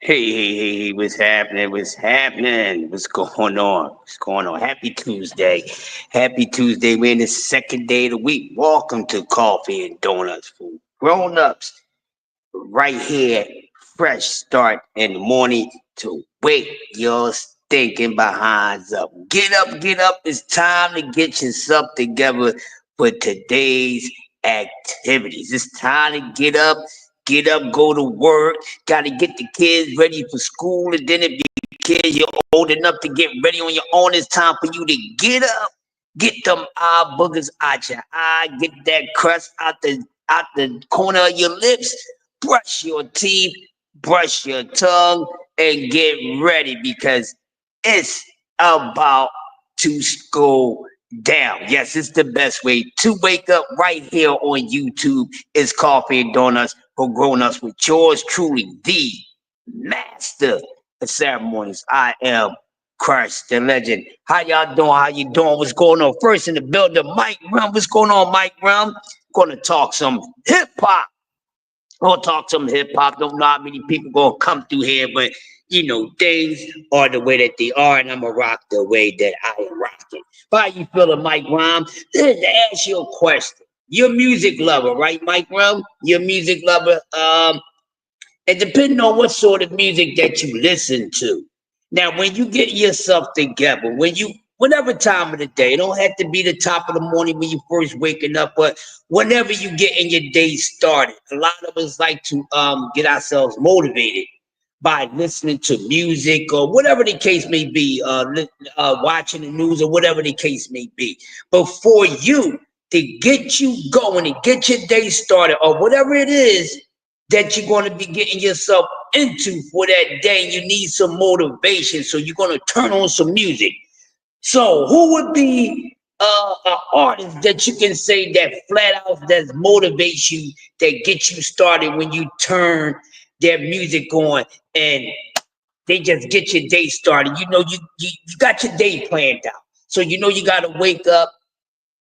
Hey, what's happening? What's happening? What's going on? What's going on? Happy Tuesday. Happy Tuesday. We're in the second day of the week. Welcome to Coffee and Donuts for grown-ups. Right here, fresh start in the morning to wake your stinking behinds up. Get up, get up. It's time to get yourself together for today's activities. It's time to get up, go to work. Got to get the kids ready for school. And then if you kids, you're old enough to get ready on your own, it's time for you to get up. Get them eye boogers out your eye. Get that crust out the corner of your lips. Brush your teeth, brush your tongue, and get ready because it's about to go down. Yes, it's the best way to wake up right here on YouTube. It's Coffee and Donuts for Grown-Ups with yours truly, the master of ceremonies. I am Christ the legend. How y'all doing? How you doing? What's going on? First in the building, Mike Rum. What's going on, Mike Rum? Gonna talk some hip hop. Gonna talk some hip hop. Don't know how many people gonna come through here, but you know, things are the way that they are, and I'm gonna rock the way that I am rocking. How you feeling, Mike Rum? Let me ask you a question. You're a music lover, right, Mike Rum? You're a music lover. And depending on what sort of music that you listen to. Now, when you get yourself together, whatever time of the day, it don't have to be the top of the morning when you first waking up, but whenever you get in your day started, a lot of us like to get ourselves motivated by listening to music or whatever the case may be, watching the news or whatever the case may be. But for you to get you going and get your day started or whatever it is that you're going to be getting yourself into for that day, you need some motivation. So you're going to turn on some music. So who would be an artist that you can say that flat out that motivates you, that gets you started when you turn their music on and they just get your day started? You know, you got your day planned out. So you know you got to wake up.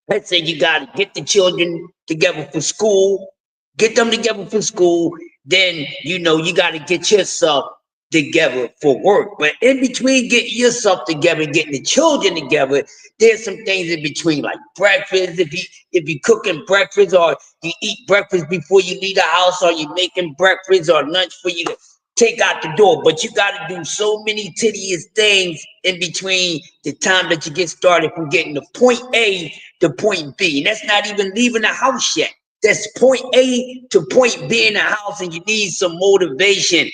Let's say you got to get the children together for school, get them together for school. Then, you know, you got to get yourself together for work. But in between getting yourself together and getting the children together, there's some things in between, like breakfast. If you cooking breakfast or you eat breakfast before you leave the house, or you making breakfast or lunch for you to take out the door. But you got to do so many tedious things in between the time that you get started from getting to point A to point B. And that's not even leaving the house yet. That's point A to point B in the house, and you need some motivation.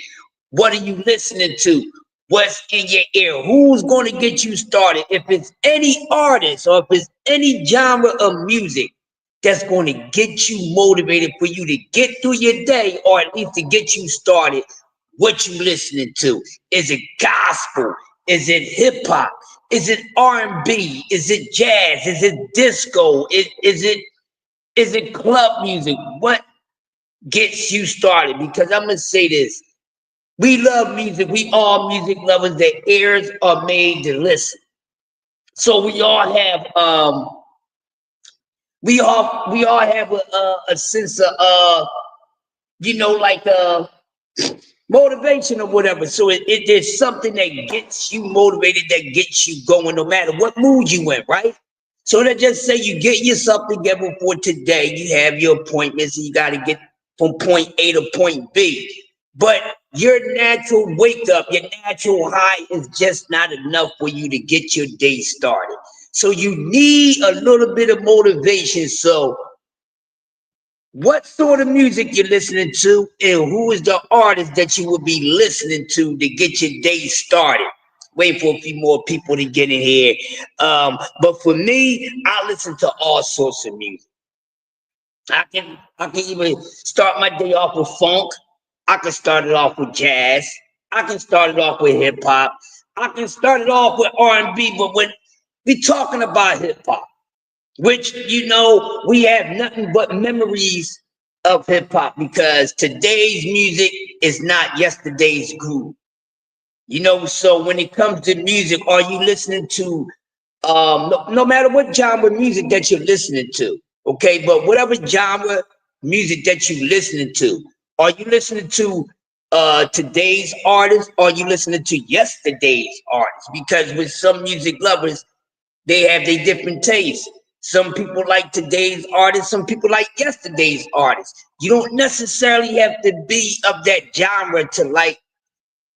What are you listening to? What's in your ear? Who's going to get you started? If it's any artist or if it's any genre of music that's going to get you motivated for you to get through your day, or at least to get you started, what you listening to? Is it gospel? Is it hip hop? Is it R&B? Is it jazz? Is it disco? Is it club music? What gets you started? Because I'm gonna say this: we love music. We all music lovers. Their ears are made to listen. So we all have a sense of you know, like motivation or whatever. So there's something that gets you motivated, that gets you going, no matter what mood you in, right? So let's just say you get yourself together for today. You have your appointments and you got to get from point A to point B. But your natural wake up, your natural high is just not enough for you to get your day started. So you need a little bit of motivation. So what sort of music you're listening to, and who is the artist that you would be listening to get your day started? Wait for a few more people to get in here. But for me, I listen to all sorts of music. I can even start my day off with funk. I can start it off with jazz. I can start it off with hip hop. I can start it off with R&B. But when we talking about hip hop, which we have nothing but memories of hip hop because today's music is not yesterday's groove. So when it comes to music, are you listening to no matter what genre music that you're listening to, okay, but whatever genre music that you're listening to, are you listening to today's artists or are you listening to yesterday's artists? Because with some music lovers, they have their different tastes. Some people like today's artists, some people like yesterday's artists. You don't necessarily have to be of that genre to like,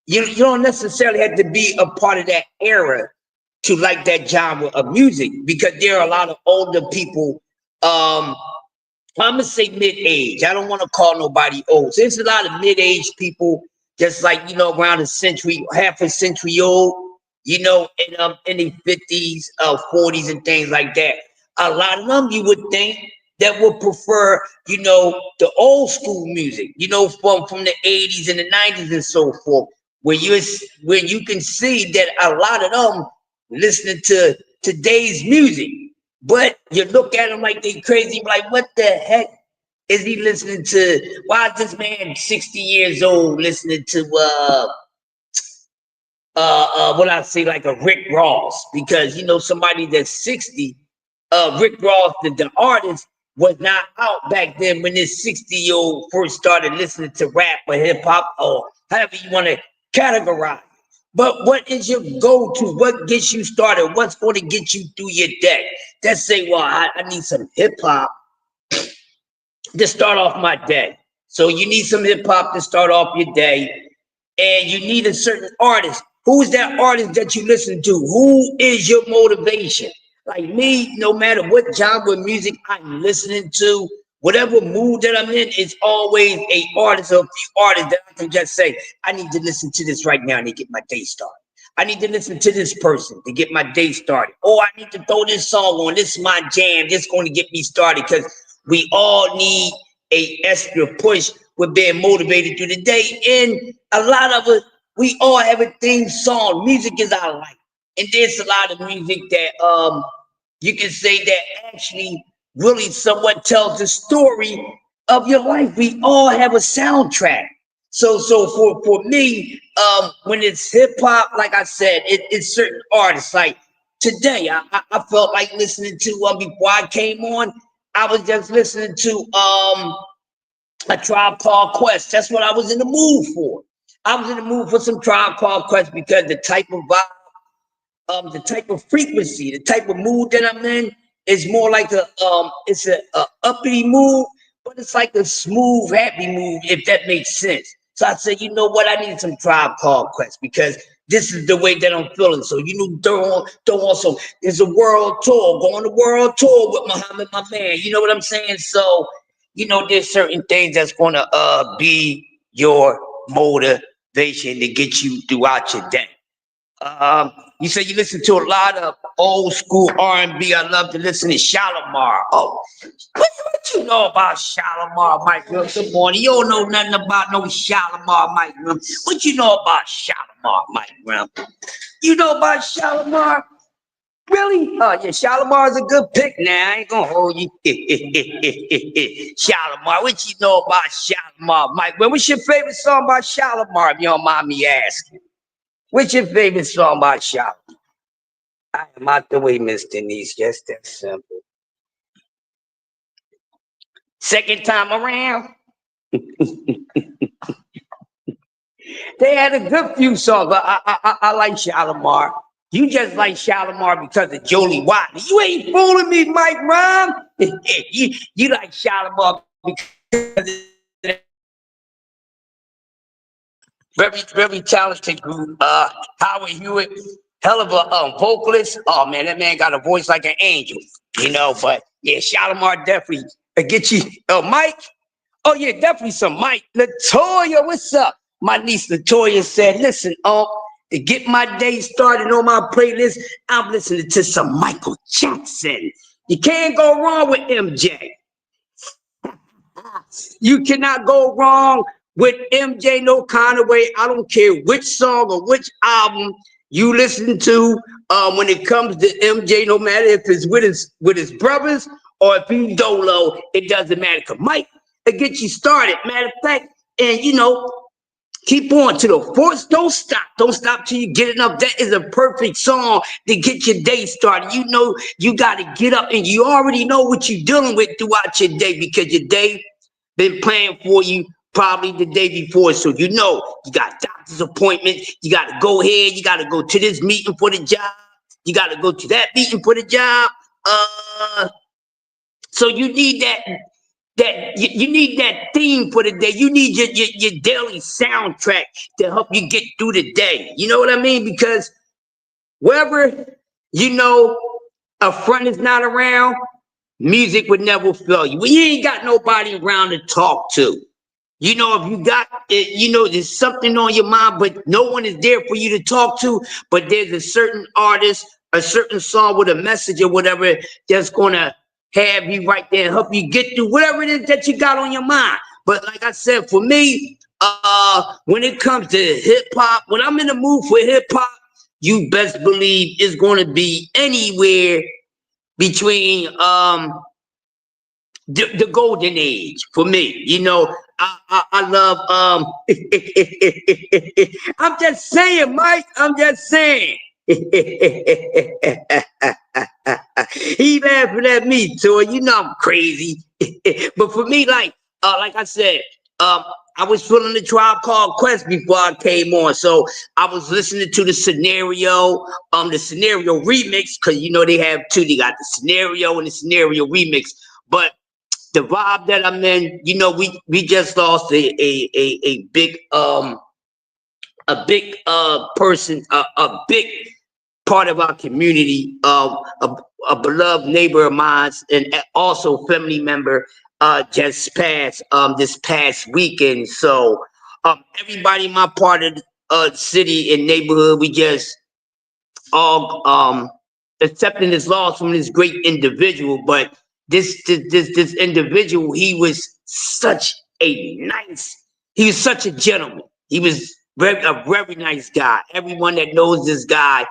you don't necessarily have to be a part of that era to like that genre of music because there are a lot of older people. I'm gonna say mid-age. I don't want to call nobody old. So there's a lot of mid-age people, just like around a century, half a century old. In the 50s, 40s, and things like that. A lot of them you would think that would prefer, the old school music, from the 80s and the 90s and so forth, where you can see that a lot of them listening to today's music. But you look at them like they crazy, like, what the heck is he listening to? Why is this man 60 years old listening to what I say, like a Rick Ross? Because somebody that's 60, Rick Ross, the artist, was not out back then when this 60-year-old first started listening to rap or hip hop or however you want to categorize. But what is your go-to? What gets you started? What's going to get you through your day? Let's say, well, I need some hip hop to start off my day. So you need some hip hop to start off your day, and you need a certain artist. Who's that artist that you listen to? Who is your motivation? Like me, no matter what genre of music I'm listening to, whatever mood that I'm in, it's always a artist or a few artists that I can just say, I need to listen to this right now to get my day started. I need to listen to this person to get my day started. Oh, I need to throw this song on. This is my jam. This is going to get me started because we all need a extra push with being motivated through the day. And a lot of us, we all have a theme song. Music is our life. And there's a lot of music that you can say that actually really somewhat tells the story of your life. We all have a soundtrack. So for me, when it's hip hop, like I said, it's certain artists. Like today, I felt like listening to before I came on, I was just listening to a Tribe Called Quest. That's what I was in the mood for. I was in the mood for some Tribe Called Quest because the type of vibe, the type of frequency, the type of mood that I'm in is more like it's a uppity mood, but it's like a smooth, happy mood, if that makes sense. So I said, you know what? I need some Tribe Called Quest because this is the way that I'm feeling. So throw on some. It's a world tour, going to world tour with Muhammad, my man. You know what I'm saying? So there's certain things that's gonna be your motivation to get you throughout your day. You said you listen to a lot of old school R&B. I love to listen to Shalimar. Oh, what you know about Shalimar, Mike? Good morning. You don't know nothing about no Shalimar, Mike. What you know about Shalimar, Mike? You know about Shalimar? Really? Oh, yeah, Shalimar's a good pick now. I ain't gonna hold you. Shalimar, what you know about Shalimar, Mike? Well, what's your favorite song about Shalimar, if you don't mind me asking? What's your favorite song about Shalimar? I am out the way, Miss Denise. Just that simple. Second time around, they had a good few songs. I like Shalimar. You just like Shalimar because of Jolie Watney. You ain't fooling me, Mike Ron. you like Shalimar because very, very talented group. Howard Hewitt, hell of a vocalist. Oh man, that man got a voice like an angel. But yeah, Shalimar definitely get you. Mike. Oh yeah, definitely some Mike. Latoya, what's up? My niece Latoya said, listen, to get my day started on my playlist, I'm listening to some Michael Jackson. You can't go wrong with MJ. You cannot go wrong with MJ No Kind of Way. I don't care which song or which album you listen to. When it comes to MJ, no matter if it's with his brothers or if he's dolo, it doesn't matter. Cause Mike, it gets you started. Matter of fact, and keep on to the force. Don't stop. Don't stop till you get enough. That is a perfect song to get your day started. You know you got to get up and you already know what you're dealing with throughout your day because your day been playing for you probably the day before. So you know you got doctor's appointments. You got to go ahead. You got to go to this meeting for the job. You got to go to that meeting for the job. So you need you need that theme for the day. You need your daily soundtrack to help you get through the day. You know what I mean? Because wherever a friend is not around, music would never fail you. When you ain't got nobody around to talk to. If you got there's something on your mind, but no one is there for you to talk to, but there's a certain artist, a certain song with a message or whatever that's gonna have you right there and help you get through whatever it is that you got on your mind. But like I said, for me, when it comes to hip hop, when I'm in the mood for hip hop, you best believe it's gonna be anywhere between the golden age for me. I love I'm just saying, Mike. I'm just saying. He laughing at me, too. I'm crazy. But for me, like I said, I was feeling the Tribe Called Quest before I came on. So I was listening to the Scenario remix, because they have two. They got the Scenario and the Scenario remix. But the vibe that I'm in, we just lost a big person, a big part of our community, a beloved neighbor of mine, and also family member, just passed this past weekend. So everybody in my part of the city and neighborhood, we just all accepting this loss from this great individual. But this individual, he was such a gentleman. He was a very nice guy. Everyone that knows this guy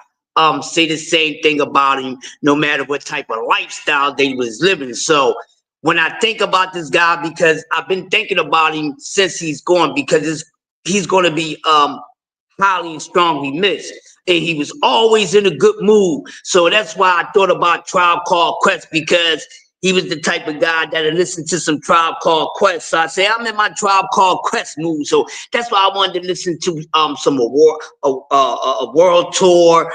say the same thing about him, no matter what type of lifestyle they was living. So when I think about this guy, because I've been thinking about him since he's gone, because he's going to be highly and strongly missed. And he was always in a good mood. So that's why I thought about Tribe Called Quest, because he was the type of guy that would listen to some Tribe Called Quest. So I say, I'm in my Tribe Called Quest mood. So that's why I wanted to listen to some a world tour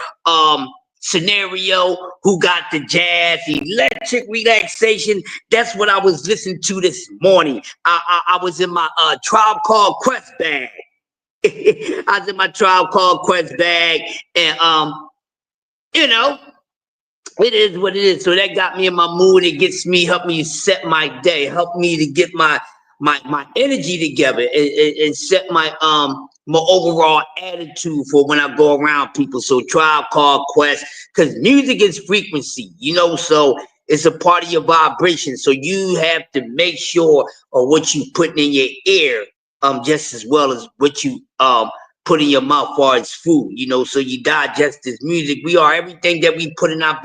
Scenario, who got the jazz, electric relaxation. That's what I was listening to this morning. I was in my Tribe Called Quest bag. I was in my Tribe Called Quest bag, and it is what it is. So that got me in my mood. It helped me set my day, helped me to get my energy together, and set my overall attitude for when I go around people. So Tribe Called Quest, because music is frequency, so it's a part of your vibration. So you have to make sure of what you putting in your ear, just as well as what you put in your mouth far as food, so you digest this music. We are everything that we put in our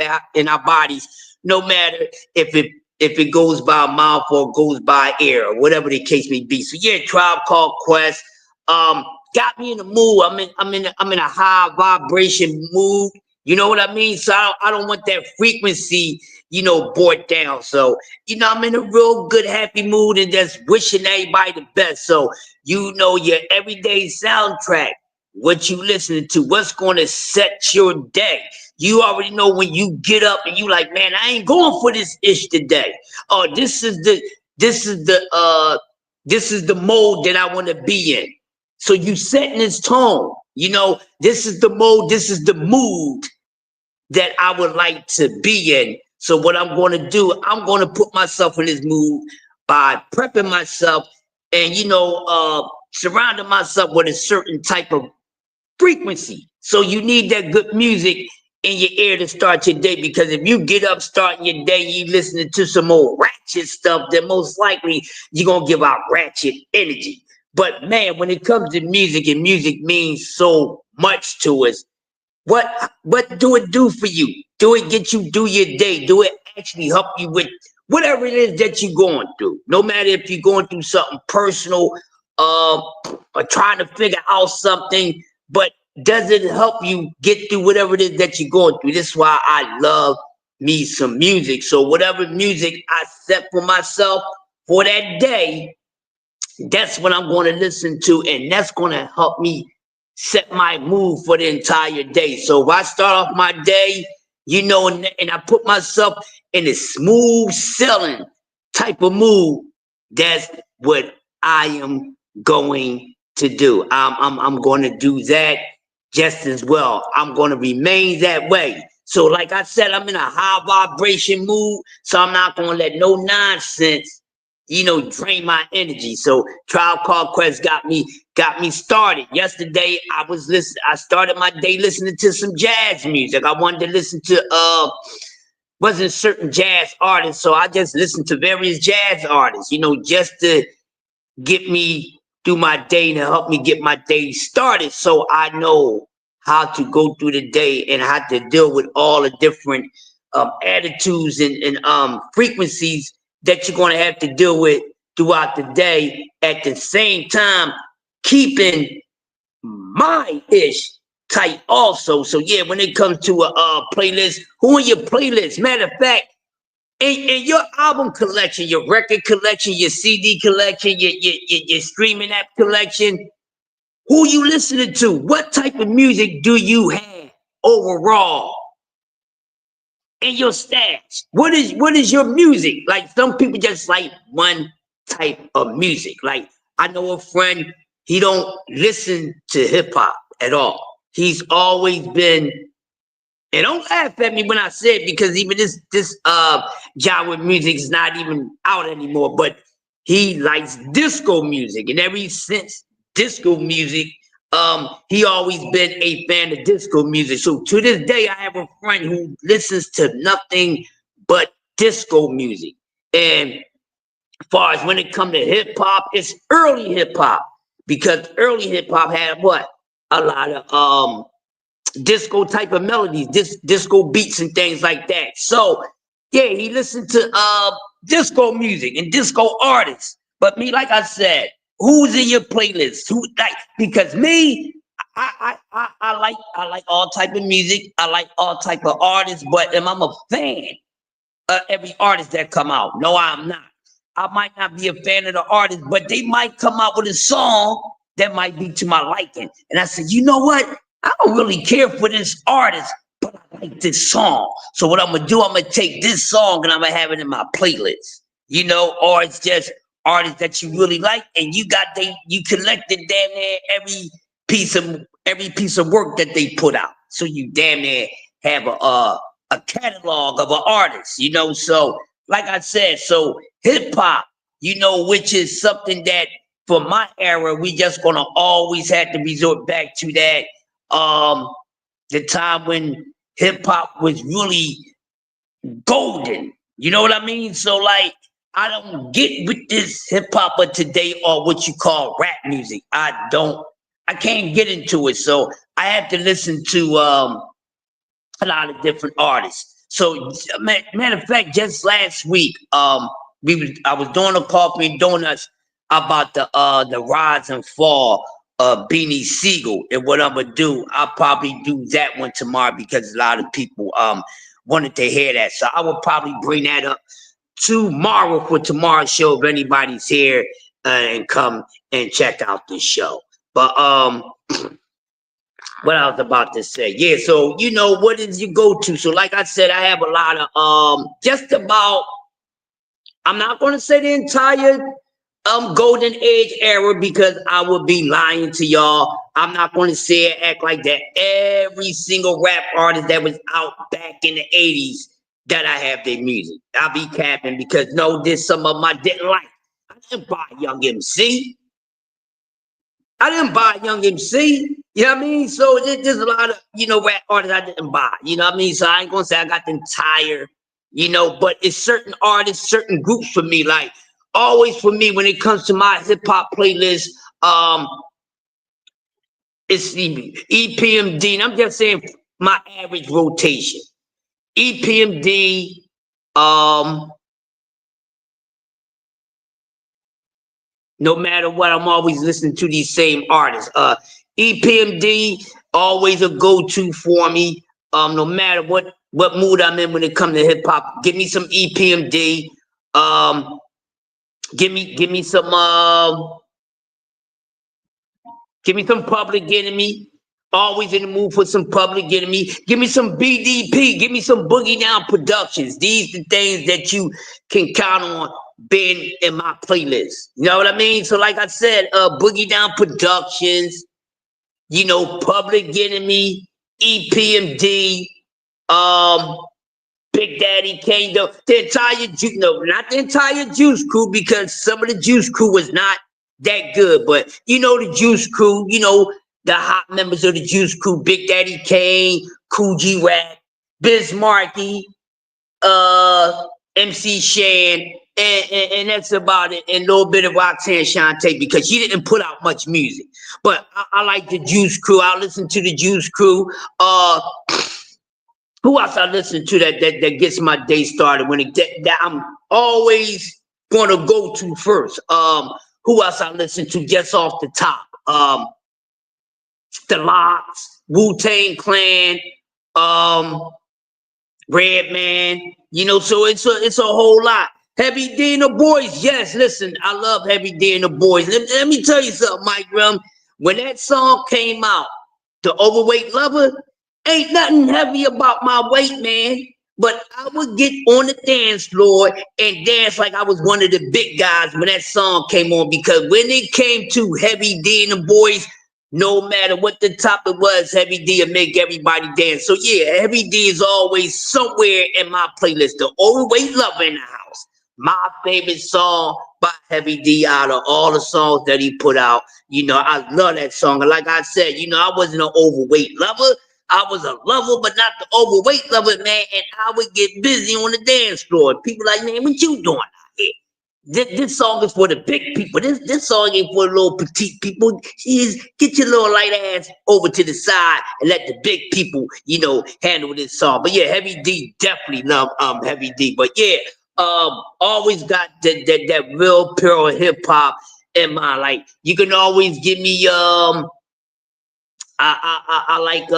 bodies, no matter if it goes by mouth or goes by air, or whatever the case may be. So yeah, Tribe Called Quest got me in the mood. I'm in a high vibration mood. You know what I mean? So I don't want that frequency, brought down. So, I'm in a real good, happy mood and just wishing everybody the best. So, your everyday soundtrack, what you listening to, what's going to set your day. You already know when you get up and you like, man, I ain't going for this ish today. Oh, this is the mode that I want to be in. So you setting this tone, this is the mode, this is the mood that I would like to be in. So what I'm going to do, I'm going to put myself in this mood by prepping myself and, surrounding myself with a certain type of frequency. So you need that good music in your ear to start your day, because if you get up starting your day, you listening to some old ratchet stuff, then most likely you're going to give out ratchet energy. But man, when it comes to music, and music means so much to us, what do it do for you? Do it get you through your day? Do it actually help you with whatever it is that you're going through? No matter if you're going through something personal, uh, or trying to figure out something, but does it help you get through whatever it is that you're going through? This is why I love me some music. So whatever music I set for myself for that day, that's what I'm going to listen to, and that's going to help me set my mood for the entire day. So if I start off my day, and I put myself in a smooth sailing type of mood, that's what I am going to do. I'm going to do that just as well. I'm going to remain that way. So like I said, I'm in a high vibration mood, so I'm not going to let no nonsense drain my energy. So Trial Called Quest got me started. Yesterday I started my day listening to some jazz music. I wanted to listen to wasn't certain jazz artists, so I just listened to various jazz artists, just to get me through my day and help me get my day started, so I know how to go through the day and how to deal with all the different attitudes and frequencies that you're going to have to deal with throughout the day. At the same time, keeping my ish tight also. So yeah, when it comes to a playlist, who in your playlist? Matter of fact, in your album collection, your record collection, your CD collection, your streaming app collection, who you listening to? What type of music do you have overall in your stash? What is your music? Like some people just like one type of music. Like I know a friend, he don't listen to hip hop at all. He's always been, and don't laugh at me when I say it, because even this genre of music is not even out anymore. But he likes disco music, and ever since disco music, he always been a fan of disco music. So to this day, I have a friend who listens to nothing but disco music. And as far as when it comes to hip hop, it's early hip hop, because early hip hop had what, a lot of disco type of melodies, disco beats and things like that. So yeah, he listened to disco music and disco artists. But me, like I said, who's in your playlist? Who, like, because me, I like all type of music. I like all type of artists, but I'm a fan of every artist that come out. No, I'm not. I might not be a fan of the artist, but they might come out with a song that might be to my liking. And I said, you know what? I don't really care for this artist, but I like this song. So what I'm gonna do, I'm gonna take this song and I'm gonna have it in my playlist. Or it's just artists that you really like, and you collected damn near piece every piece of work that they put out. So you damn near have a catalog of an artist, So like I said, so hip hop, which is something that for my era, we just gonna always have to resort back to that. The time when hip hop was really golden. You know what I mean? So like, I don't get with this hip hop of today, or what you call rap music. I can't get into it. So I have to listen to a lot of different artists. So matter of fact, just last week, I was doing a coffee and donuts about the rise and fall of Beanie Siegel. And what I'm gonna do, I'll probably do that one tomorrow, because a lot of people wanted to hear that. So I will probably bring that up tomorrow for tomorrow's show, if anybody's here and come and check out this show. But what I was about to say. Yeah, so what is your go-to? So like I said, I have a lot of just about, I'm not gonna say the entire golden age era, because I would be lying to y'all. I'm not gonna say it, act like that. Every single rap artist that was out back in the 80s, that I have their music. I'll be capping, because no, there's some of them I didn't like. I didn't buy Young MC. I didn't buy Young MC. You know what I mean? So there's a lot of, rap artists I didn't buy. You know what I mean? So I ain't gonna say I got the entire, but it's certain artists, certain groups for me. Like always for me, when it comes to my hip hop playlist, Um, it's the EPMD, and I'm just saying my average rotation. EPMD, no matter what, I'm always listening to these same artists. EPMD, always a go-to for me. No matter what mood I'm in when it comes to hip hop, give me some EPMD. Give me some give me some Public Enemy. Always in the mood for some Public Enemy. Give me some BDP. Give me some Boogie Down Productions. These the things that you can count on being in my playlist. You know what I mean? So like I said, Boogie Down Productions, Public Enemy, EPMD, Big Daddy Kane, the entire not the entire Juice Crew, because some of the Juice Crew was not that good, but the Juice Crew, the hot members of the Juice Crew, Big Daddy Kane, Cool G Rap, Biz Markie, MC Shan, and that's about it. And a little bit of Roxanne Shante, because she didn't put out much music. But I like the Juice Crew. I listen to the Juice Crew. Who else I listen to that gets my day started when that I'm always gonna go to first? Who else I listen to just off the top? The Lox, Wu-Tang Clan, Redman. So it's a whole lot. Heavy D and the Boys, yes. Listen, I love Heavy D and the Boys. Let me tell you something, Mike Rum. When that song came out, The Overweight Lover, ain't nothing heavy about my weight, man. But I would get on the dance floor and dance like I was one of the big guys when that song came on. Because when it came to Heavy D and the Boys, no matter what the topic was, Heavy D would make everybody dance. So yeah, Heavy D is always somewhere in my playlist. The Overweight Lover in the house. My favorite song by Heavy D out of all the songs that he put out. I love that song. And like I said, I wasn't an overweight lover. I was a lover, but not the overweight lover, man. And I would get busy on the dance floor. People like, man, what you doing out here? This song is for the big people. This song ain't for the little petite people. Get your little light ass over to the side and let the big people, handle this song. But yeah, Heavy D, definitely love Heavy D. But yeah, always got that real pure hip hop in mind. Like, you can always give me I like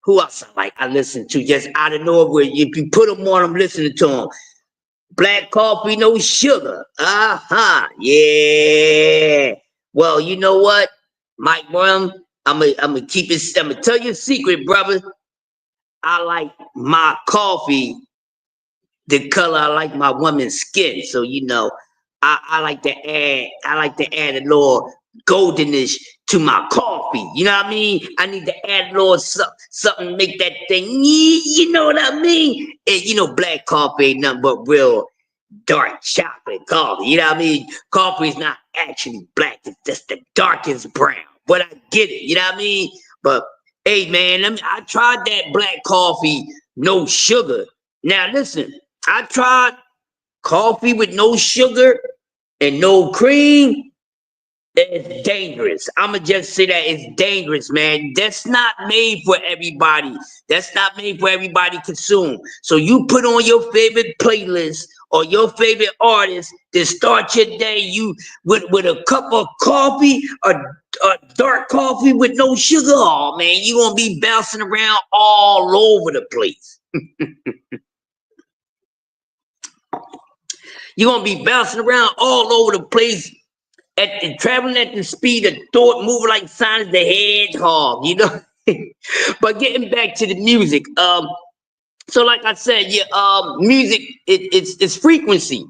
who else I like? I listen to just out of nowhere. If you put them on, I'm listening to them. Black Coffee, No Sugar. Yeah. Well, you know what, Mike Brown? I'm gonna keep it. I'm gonna tell you a secret, brother. I like my coffee the color I like my woman's skin. So I like to add a little goldenish to my coffee. You know what I mean? I need to add a little something to make that thing. You know what I mean? And black coffee ain't nothing but real dark chocolate coffee. You know what I mean? Coffee is not actually black. It's just the darkest brown. But I get it. You know what I mean? But hey, man, I tried that black coffee, no sugar. Now listen, I tried coffee with no sugar and no cream. It's dangerous. I'ma just say that it's dangerous, man. That's not made for everybody. That's not made for everybody to consume. So you put on your favorite playlist or your favorite artist to start your day with a cup of coffee, a dark coffee with no sugar. Oh man, you gonna be bouncing around all over the place. You're gonna be bouncing around all over the place traveling at the speed of thought, moving like Sonic the Hedgehog, But getting back to the music, so like I said, yeah, music it's frequency.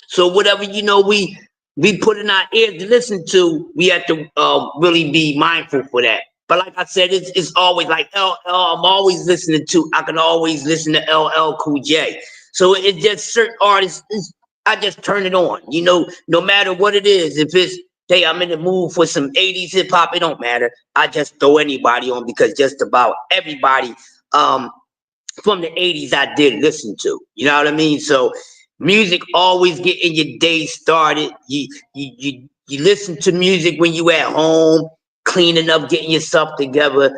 So whatever we put in our ears to listen to, we have to really be mindful for that. But like I said, it's always like LL. I'm always listening to. I can always listen to LL Cool J. So it's just certain artists. I just turn it on. No matter what it is. If it's hey, I'm in the mood for some 80s hip hop, it don't matter. I just throw anybody on because just about everybody from the 80s I did listen to. You know what I mean? So music always getting your day started. You You listen to music when you at home, cleaning up, getting yourself together.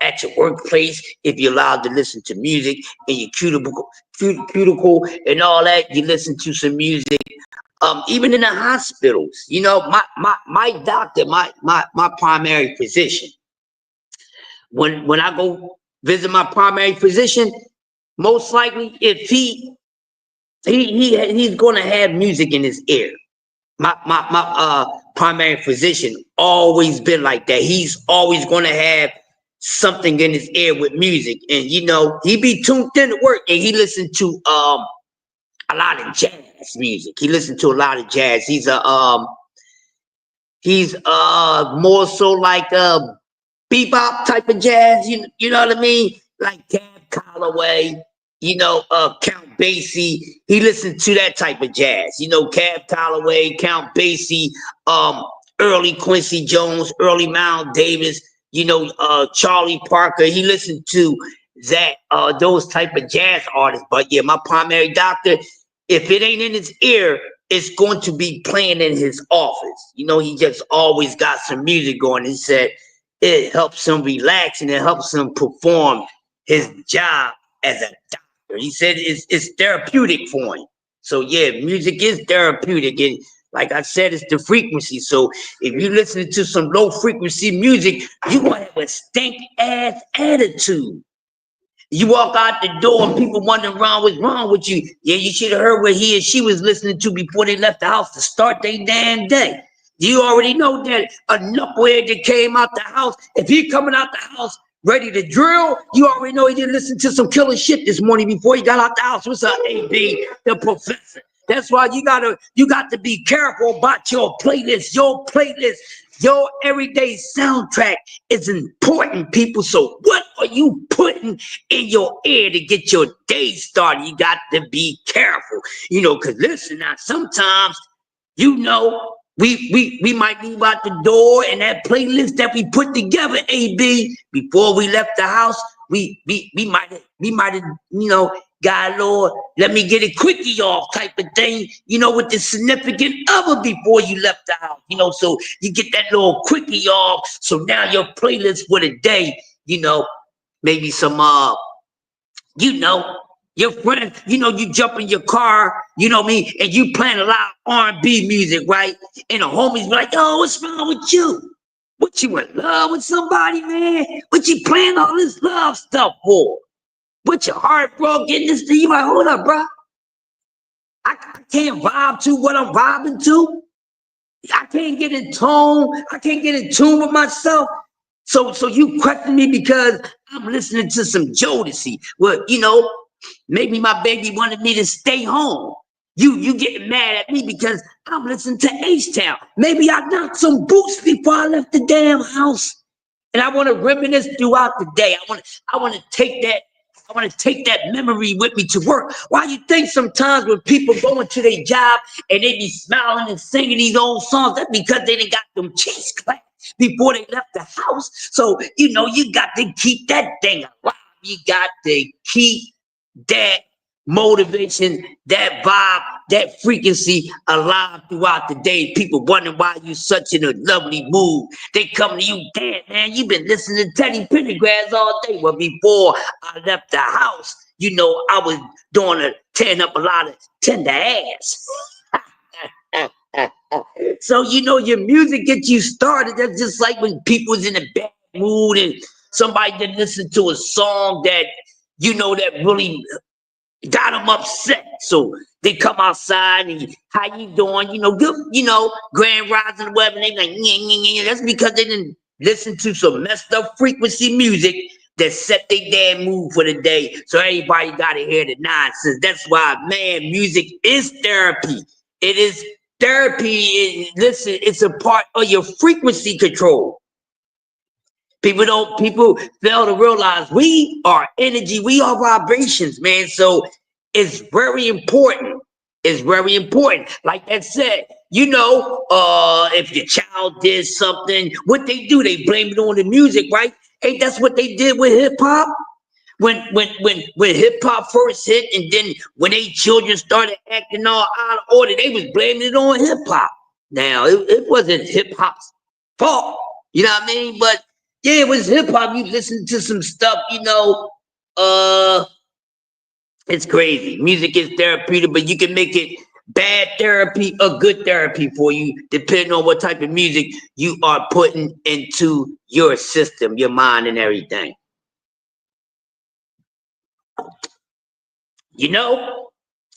At your workplace, if you're allowed to listen to music in your cuticle and all that, you listen to some music. Even in the hospitals, you know, my doctor, my primary physician. When I go visit my primary physician, most likely if he's gonna have music in his ear. My primary physician always been like that. He's always gonna have something in his ear with music, and you know he be tuned in to work, and he listened to a lot of jazz music. He listened to a lot of jazz. He's more so like bebop type of jazz. You know what I mean? Like Cab Calloway, you know, Count Basie. He listened to that type of jazz. You know, Cab Calloway, Count Basie, early Quincy Jones, early Miles Davis. You know, Charlie Parker. He listened to that those type of jazz artists. But yeah, my primary doctor, if it ain't in his ear, it's going to be playing in his office. You know, he just always got some music going. He said it helps him relax and it helps him perform his job as a doctor. He said it's therapeutic for him. So yeah, music is therapeutic. And like I said, it's the frequency. So if you're listening to some low frequency music, you're going to have a stink ass attitude. You walk out the door and people wondering what's wrong with you. Yeah, you should have heard what he and she was listening to before they left the house to start their damn day. You already know that a knucklehead that came out the house, if he coming out the house ready to drill, you already know he didn't listen to some killer shit this morning before he got out the house. What's up, AB, the professor? That's why you got to be careful about your playlist. Your everyday soundtrack is important, people. So what are you putting in your ear to get your day started? You got to be careful, you know, because listen now, sometimes, you know, we might leave out the door and that playlist that we put together, AB, before we left the house, we might have, you know, got a little, let me get a quickie off type of thing, you know, with the significant other before you left the house, you know, so you get that little quickie off. So now your playlist for the day, you know, maybe some you know, your friend, you know, you jump in your car, you know what I mean, and you playing a lot of R&B music, right? And the homies be like, yo, what's wrong with you? What, you in love with somebody, man? What you playing all this love stuff for? What, your heart broke getting this thing? You like, hold up, bro. I can't vibe to what I'm vibing to. I can't get in tone. I can't get in tune with myself. So you question me because I'm listening to some Jodeci. Well, you know, maybe my baby wanted me to stay home. You getting mad at me because I'm listening to H-Town. Maybe I knocked some boots before I left the damn house. And I want to reminisce throughout the day. I want to take that memory with me to work. Why you think sometimes when people go into their job and they be smiling and singing these old songs, that's because they done got them cheese claps before they left the house. So, you know, you got to keep that thing alive. You got to keep that motivation, that vibe, that frequency alive throughout the day. People wondering why you such in a lovely mood. They come to you, damn, man, you been listening to Teddy Pendergrass all day. Well, before I left the house, you know, I was tearing up a lot of tender ass. So, you know, your music gets you started. That's just like when people's in a bad mood and somebody did listen to a song that, you know, that really got them upset. So they come outside and how you doing? You know, good, you know, grand rising web, and they like, yeah. That's because they didn't listen to some messed up frequency music that set their damn mood for the day. So everybody gotta hear the nonsense. That's why, man, music is therapy. It is therapy. Listen, it's a part of your frequency control. People fail to realize we are energy, we are vibrations, man. So it's very important. It's very important. Like that said, you know, if your child did something, what they do, they blame it on the music, right? Hey, that's what they did with hip hop. When hip hop first hit, and then when they children started acting all out of order, they was blaming it on hip hop. Now, it wasn't hip hop's fault, you know what I mean? But yeah, it was hip hop. You listen to some stuff, it's crazy. Music is therapeutic, but you can make it bad therapy or good therapy for you, depending on what type of music you are putting into your system, your mind, and everything. You know,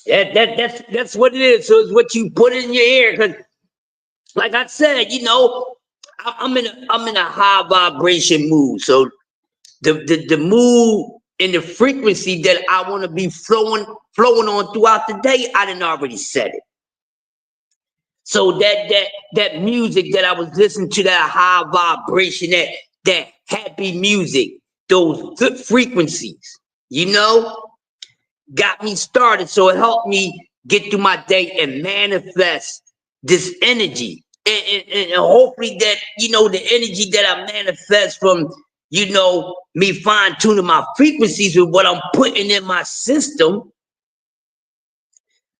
that's what it is. So it's what you put in your ear. Because, like I said, I'm in a high vibration mood. So the mood and the frequency that I want to be flowing on throughout the day, I didn't already set it. So that music that I was listening to, that high vibration, that happy music, those good frequencies, got me started. So it helped me get through my day and manifest this energy. And hopefully that, the energy that I manifest from, me fine tuning my frequencies with what I'm putting in my system,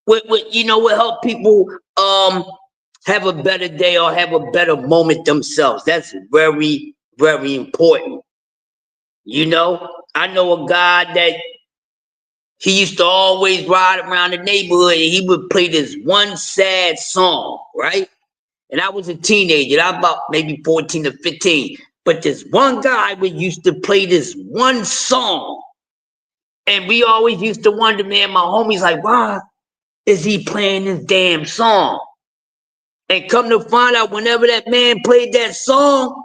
will help people have a better day or have a better moment themselves. That's very, very important. I know a guy that he used to always ride around the neighborhood and he would play this one sad song, right? And I was a teenager, I was about maybe 14 or 15. But this one guy would used to play this one song. And we always used to wonder, man, my homies like, why is he playing this damn song? And come to find out, whenever that man played that song,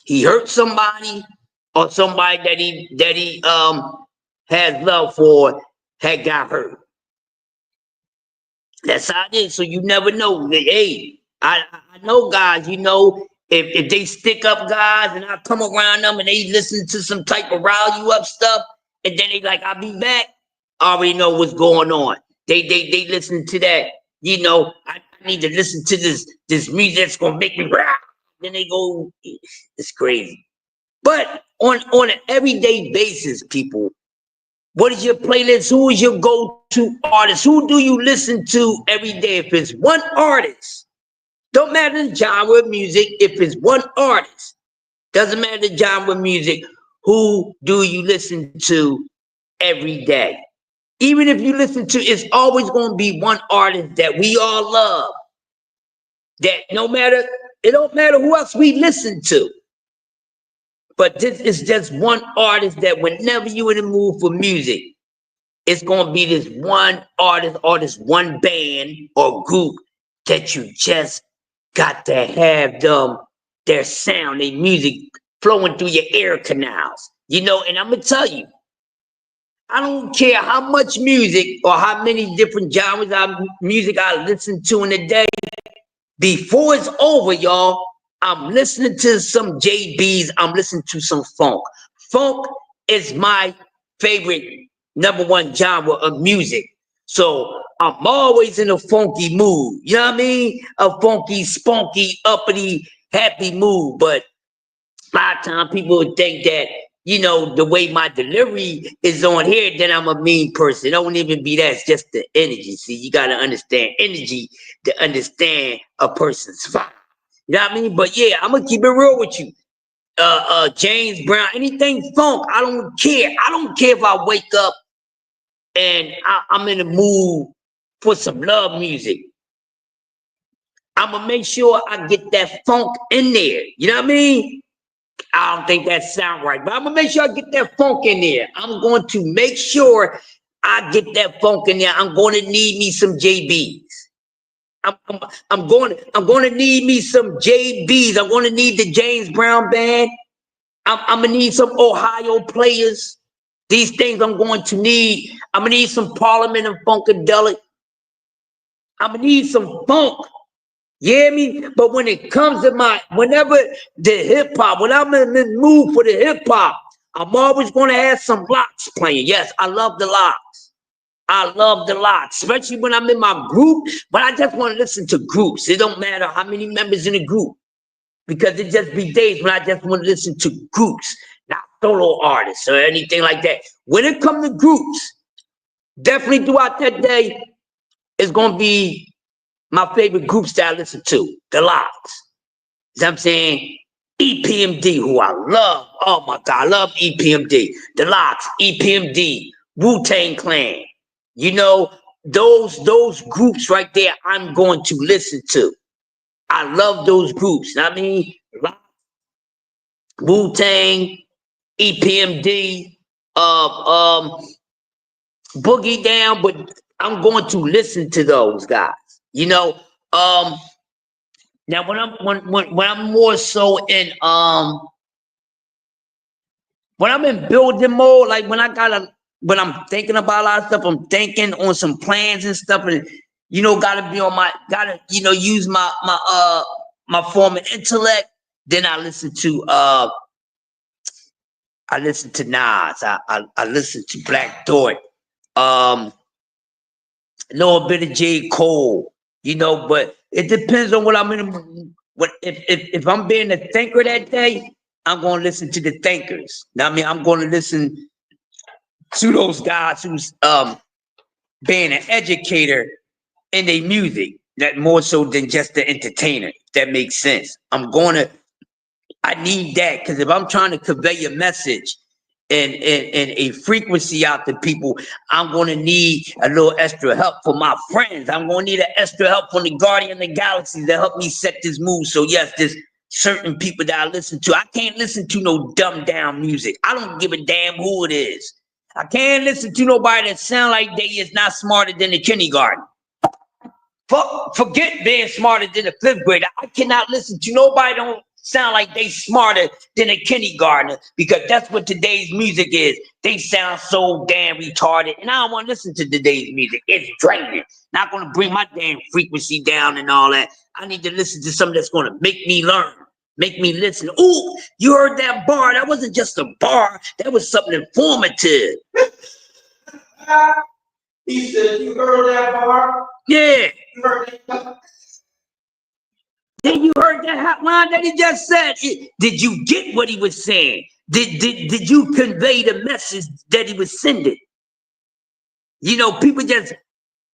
he hurt somebody, or somebody that he has love for had got hurt. That's how it is. So you never know. Hey, I know guys, if they stick up guys and I come around them and they listen to some type of rile you up stuff, and then they like, I'll be back, I already know what's going on. They listen to that, I need to listen to this music that's gonna make me rah. Then they go, it's crazy. But on an everyday basis, people, what is your playlist? Who is your go-to artist? Who do you listen to every day? If it's one artist, don't matter the genre of music. If it's one artist, doesn't matter the genre of music, who do you listen to every day? Even if you listen to, it's always going to be one artist that we all love. That it don't matter who else we listen to. But this is just one artist that whenever you're in the mood for music, it's going to be this one artist or this one band or group that you just got to have their sound, their music flowing through your ear canals. And I'm going to tell you, I don't care how much music or how many different genres of music I listen to in a day. Before it's over, y'all, I'm listening to some JBs. I'm listening to some funk. Funk is my favorite #1 genre of music. So I'm always in a funky mood. You know what I mean? A funky, spunky, uppity, happy mood. But a lot of times people would think that, the way my delivery is on here, then I'm a mean person. It don't even be that. It's just the energy. See, you got to understand energy to understand a person's vibe. You know what I mean? But yeah, I'm going to keep it real with you. James Brown, anything funk, I don't care. I don't care if I wake up and I'm in the mood for some love music. I'm going to make sure I get that funk in there. You know what I mean? I don't think that sounds right, but I'm going to make sure I get that funk in there. I'm going to make sure I get that funk in there. I'm going to need me some JBs. I'm going to need me some JBs. I'm going to need the James Brown band. I'm going to need some Ohio players. These things I'm going to need. I'm going to need some Parliament and Funkadelic. I'm going to need some funk. You hear me? But when it comes to whenever the hip hop, when I'm in the mood for the hip hop, I'm always going to have some locks playing. Yes, I love the locks. I love the locks, especially when I'm in my group. But I just want to listen to groups. It don't matter how many members in a group, because it just be days when I just want to listen to groups, not solo artists or anything like that. When it comes to groups, definitely throughout that day, it's going to be My favorite groups that I listen to, the Locks. You know what I'm saying? EPMD, who I love. Oh my God, I love EPMD. The Locks, EPMD, Wu-Tang Clan. You know, those groups right there, I'm going to listen to. I love those groups. I mean, Wu-Tang, EPMD, Boogie Down, but I'm going to listen to those guys. You know, now when I'm more so in when I'm in building mode, like when I'm thinking about a lot of stuff, I'm thinking on some plans and stuff, and gotta be on gotta use my form of intellect. Then I listen to Nas. I listen to Black Thought. A little bit of J. Cole, but it depends on what I'm in. What if I'm being a thinker that day, I'm gonna listen to the thinkers. Now, I mean, I'm gonna listen to those guys who's being an educator in their music, that more so than just the entertainer. If that makes sense. I need that, because if I'm trying to convey a message and a frequency out to people, I'm going to need a little extra help from my friends. I'm going to need an extra help from the Guardian of the Galaxy to help me set this mood. So yes, there's certain people that I listen to. I can't listen to no dumbed down music. I don't give a damn who it is. I can't listen to nobody that sound like they is not smarter than the kindergarten. Forget being smarter than the fifth grader. I cannot listen to nobody don't sound like they smarter than a kindergartner, because that's what today's music is. They sound so damn retarded, and I don't want to listen to today's music. It's draining. Not going to bring my damn frequency down and all that. I need to listen to something that's going to make me learn, make me listen. Ooh, you heard that bar? That wasn't just a bar. That was something informative. He said, you heard that bar? Yeah. You heard that? Then you heard that hotline that he just said. Did you get what he was saying? Did you convey the message that he was sending? People just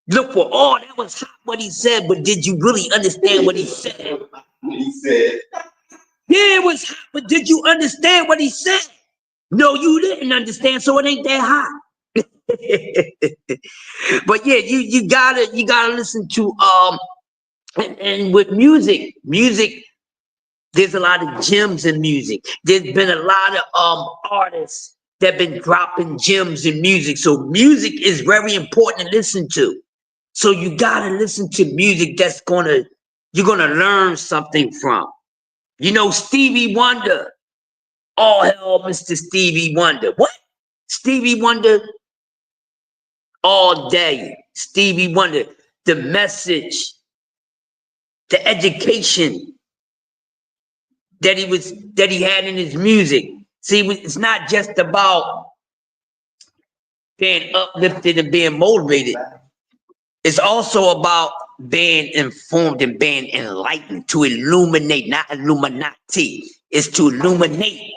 look for, oh, that was hot what he said, but did you really understand what he said? He said, yeah, it was hot, but did you understand what he said? No, you didn't understand, so it ain't that hot. But yeah, you gotta listen to and with music, there's a lot of gems in music. There's been a lot of artists that been dropping gems in music. So music is very important to listen to. So you gotta listen to music you're gonna learn something from. Stevie Wonder. All hell, Mr. Stevie Wonder. What? Stevie Wonder all day. Stevie Wonder. The message, the education that he had in his music. See, it's not just about being uplifted and being motivated. It's also about being informed and being enlightened, to illuminate, not Illuminati. It's to illuminate.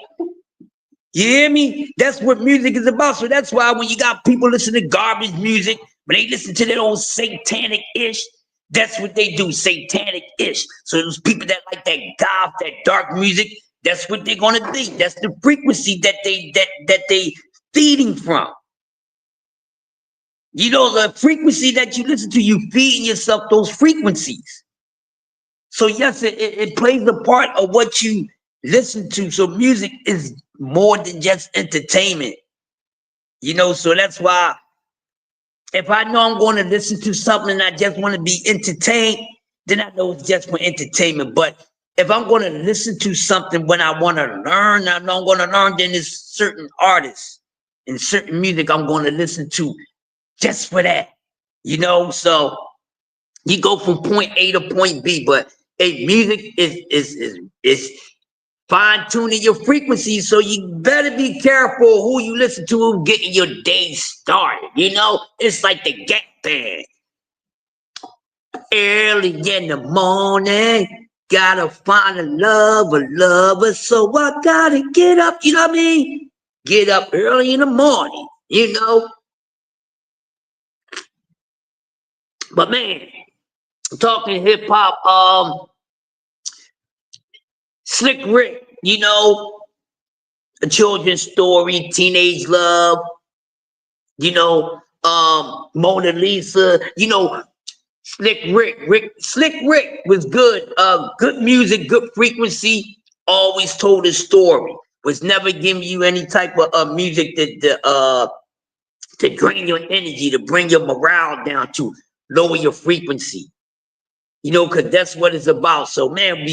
You hear me? That's what music is about. So that's why when you got people listening to garbage music, when they listen to that old satanic-ish, that's what they do, satanic-ish. So those people that like that goth, that dark music, that's what they're gonna be. That's the frequency that they feeding from. The frequency that you listen to, you feeding yourself those frequencies. So yes, it plays a part of what you listen to. So music is more than just entertainment. So that's why if I know I'm going to listen to something and I just want to be entertained, then I know it's just for entertainment. But if I'm going to listen to something when I want to learn, I know I'm going to learn, then there's certain artists and certain music I'm going to listen to just for that. So you go from point A to point B, but music is fine-tuning your frequency, so you better be careful who you listen to, who getting your day started. It's like the Gap Band. Early in the morning, gotta find a lover, so I gotta get up, you know what I mean? Get up early in the morning, But man, talking hip hop, Slick Rick, A Children's Story, Teenage Love, Mona Lisa, Slick Rick was good. Good music, good frequency. Always told his story. Was never giving you any type of music to drain your energy, to bring your morale down, to lower your frequency. Because that's what it's about. So, man,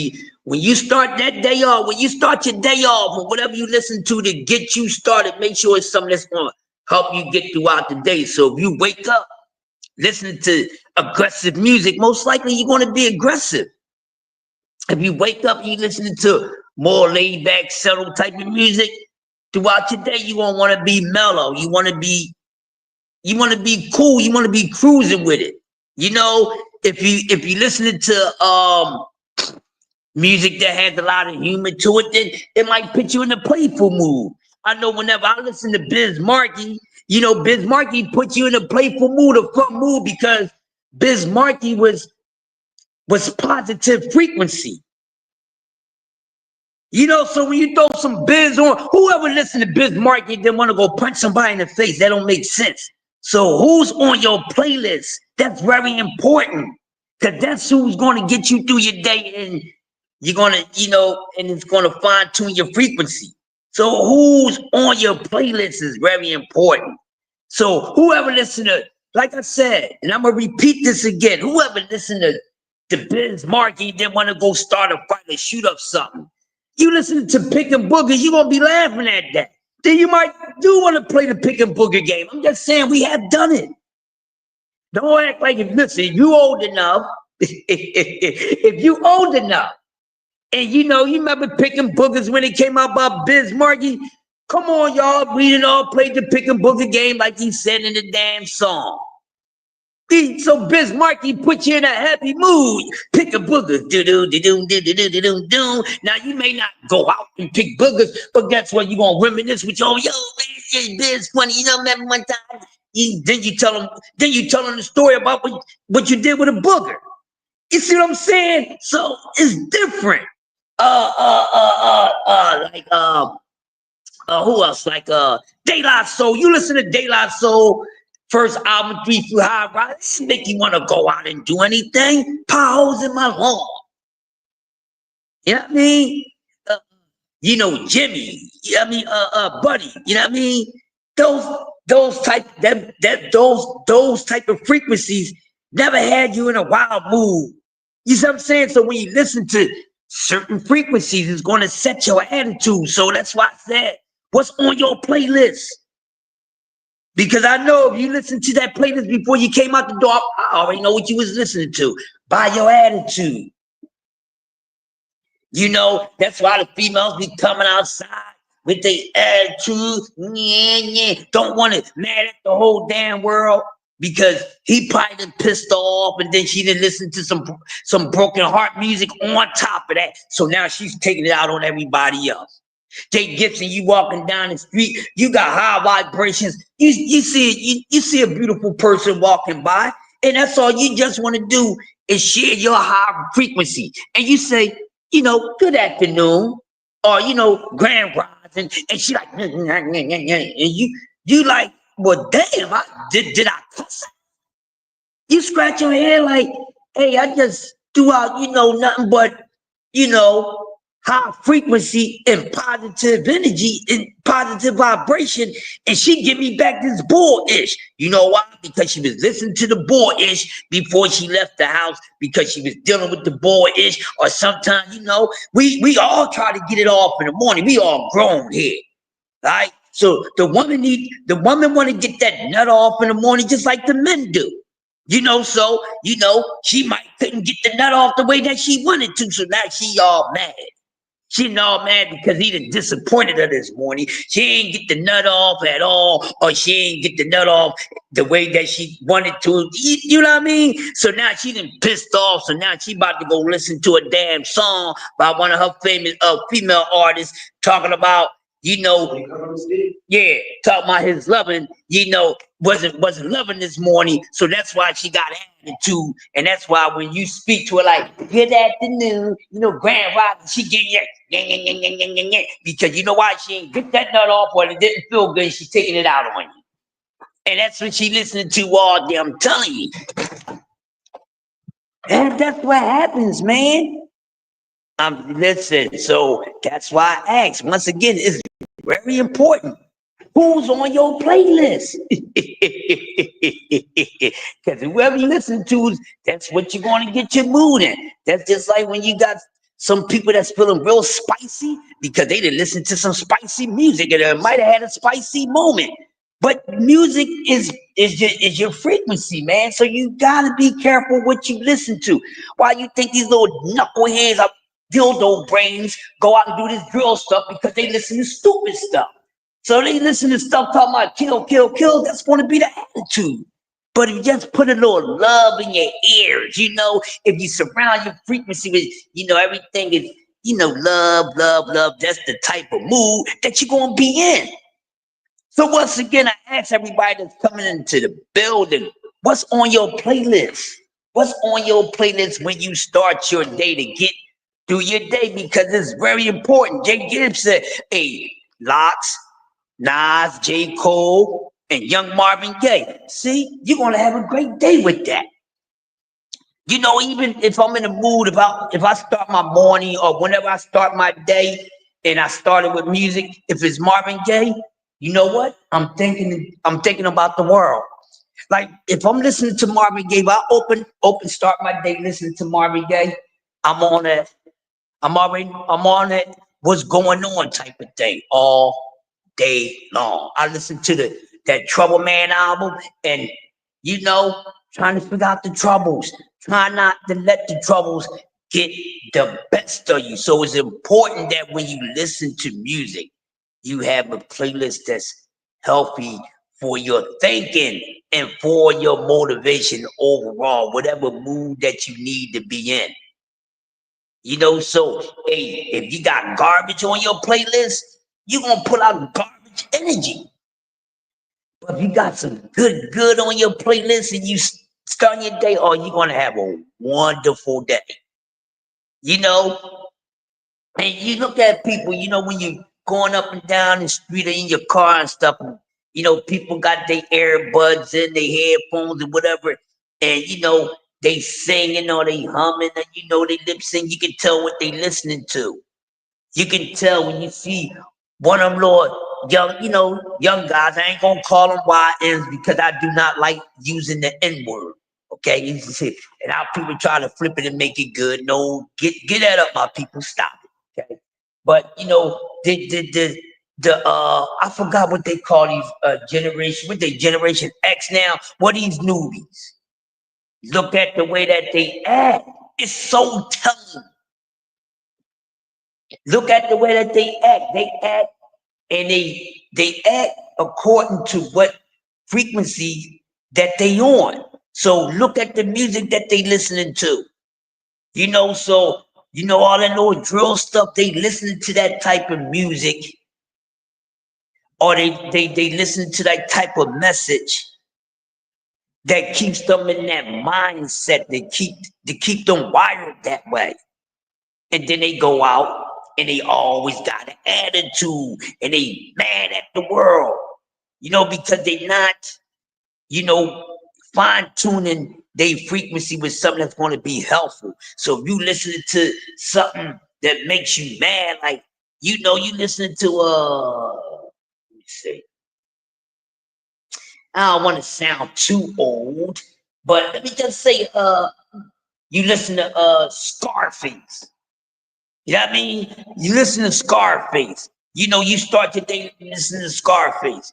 when you start that day off, when you start your day off, or whatever you listen to get you started, make sure it's something that's going to help you get throughout the day. So if you wake up listening to aggressive music, most likely you're going to be aggressive. If you wake up and you're listening to more laid back, subtle type of music, throughout your day, you're going to want to be mellow. You want to be cool. You want to be cruising with it. If you listening to music that has a lot of humor to it, then it might put you in a playful mood. I know whenever I listen to Biz Markie, Biz Markie put you in a playful mood, a fun mood, because Biz Markie was positive frequency. So when you throw some Biz on, whoever listen to Biz Markie then want to go punch somebody in the face, that don't make sense. So who's on your playlist? That's very important, because that's who's going to get you through your day, and you're going to, and it's going to fine tune your frequency. So who's on your playlist is very important. So whoever listen to, like I said, and I'm going to repeat this again, whoever listen to Biz Markie then want to go start a fight or shoot up something, you listen to Pick and Booger, you're going to be laughing at that. Then you might do want to play the Pick and Booger game. I'm just saying, we have done it. Don't act like listen, you old enough. If you old enough, and you remember Picking Boogers when it came out by Biz Markie? Come on, y'all. We didn't all play the Pick and Booger game like he said in the damn song. So Biz Markie put you in a happy mood. Pick a booger. Do. Now you may not go out and pick boogers, but guess what? You're gonna reminisce with yo, man, Biz funny. Remember one time? Then you tell him the story about what you did with a booger. You see what I'm saying? So it's different. Who else? Like De La Soul. You listen to De La Soul first album, 3 Feet High, right? It doesn't make you want to go out and do anything. Potholes in my lawn. You know what I mean? Jimmy. Buddy. You know what I mean? Those type of frequencies never had you in a wild mood. You see what I'm saying? So when you listen to certain frequencies, it's going to set your attitude. So that's why I said, what's on your playlist? Because I know if you listen to that playlist before you came out the door, I already know what you was listening to by your attitude. That's why the females be coming outside with their attitude. Don't want to mad at the whole damn world because he probably done pissed off, and then she didn't listen to some broken heart music on top of that. So now she's taking it out on everybody else. Jay Gibson, you walking down the street, you got high vibrations. You see a beautiful person walking by, and that's all you just want to do is share your high frequency. And you say, good afternoon, or grand rising, and she like, and you like, well, damn, did I cuss? You scratch your head like, hey, I just threw out, nothing but, high frequency and positive energy and positive vibration, and she give me back this boy-ish. You know why? Because she was listening to the boy-ish before she left the house, because she was dealing with the boy-ish, or sometimes, we all try to get it off in the morning. We all grown here, right? So the woman want to get that nut off in the morning just like the men do. So she might couldn't get the nut off the way that she wanted to, so now she all mad. She all mad because he done disappointed her this morning. She ain't get the nut off at all, or she ain't get the nut off the way that she wanted to. You know what I mean? So now she done pissed off. So now she about to go listen to a damn song by one of her famous female artists talking about you know, yeah, talking about his loving, wasn't loving this morning, so that's why she got attitude, and that's why when you speak to her like good afternoon, Grand Rising, she get because you know why she ain't get that nut off, or it didn't feel good, she's taking it out on you, and that's what she listening to all day. I'm telling you, and that's what happens, man. Listen, so that's why I asked. Once again, it's very important. Who's on your playlist? Because whoever you listen to, that's what you're going to get your mood in. That's just like when you got some people that's feeling real spicy because they didn't listen to some spicy music and it might have had a spicy moment. But music is your frequency, man. So you gotta be careful what you listen to. Why you think these little knuckleheads are dildo brains go out and do this drill stuff because they listen to stupid stuff. So they listen to stuff talking about kill, kill, kill. That's going to be the attitude. But if you just put a little love in your ears, if you surround your frequency with, everything is, love, love, love. That's the type of mood that you're going to be in. So once again, I ask everybody that's coming into the building, what's on your playlist? What's on your playlist when you start your day to get through your day? Because it's very important. Jay Gibbs said, hey, Locks, Nas, J. Cole, and Young Marvin Gaye. See, you're going to have a great day with that. Even if I'm in the mood, if I start my morning or whenever I start my day and I started with music, if it's Marvin Gaye, you know what? I'm thinking about the world. Like if I'm listening to Marvin Gaye, if I start my day listening to Marvin Gaye, I'm on it. I'm on it. What's going on type of thing all day long. I listen to that Trouble Man album and trying to figure out the troubles. Try not to let the troubles get the best of you. So it's important that when you listen to music, you have a playlist that's healthy for your thinking and for your motivation overall, whatever mood that you need to be in. So hey, if you got garbage on your playlist, you're gonna pull out garbage energy. But if you got some good on your playlist and you start your day, oh, you're gonna have a wonderful day. And you look at people, when you going up and down the street or in your car and stuff, people got their earbuds in, their headphones and whatever, and they singing or they humming and they lip sync. You can tell what they listening to. You can tell when you see one of them little young guys. I ain't gonna call them YNs because I do not like using the N word. Okay, and our people try to flip it and make it good. No, get that up, my people. Stop it. Okay, but I forgot what they call these generation. What they Generation X now? What these newbies? Look at the way that they act. It's so telling. Look at the way that they act. They act and they act according to what frequency that they on. So look at the music that they listening to. So all that old drill stuff, they listening to that type of music, or they listen to that type of message that keeps them in that mindset, to keep them wired that way. And then they go out and they always got an attitude and they mad at the world, because they not, fine tuning their frequency with something that's going to be helpful. So if you listening to something that makes you mad, like, you listening to, let me see. I don't want to sound too old, but let me just say, you listen to Scarface. You know what I mean? You listen to Scarface. You start your day listening to Scarface.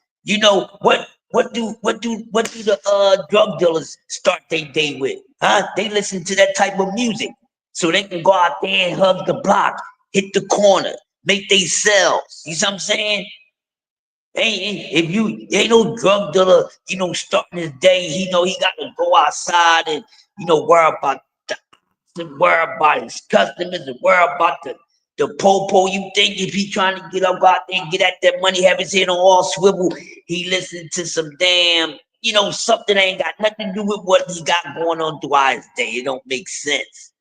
What do the drug dealers start their day with? Huh? They listen to that type of music. So they can go out there and hug the block, hit the corner, make they sales. You see what I'm saying? If you ain't no drug dealer, starting his day, he got to go outside and worry about his customers and worry about The popo, you think if he trying to get up out there and get at that money, have his head on all swivel, he listened to some damn, something that ain't got nothing to do with what he got going on throughout his day. It don't make sense.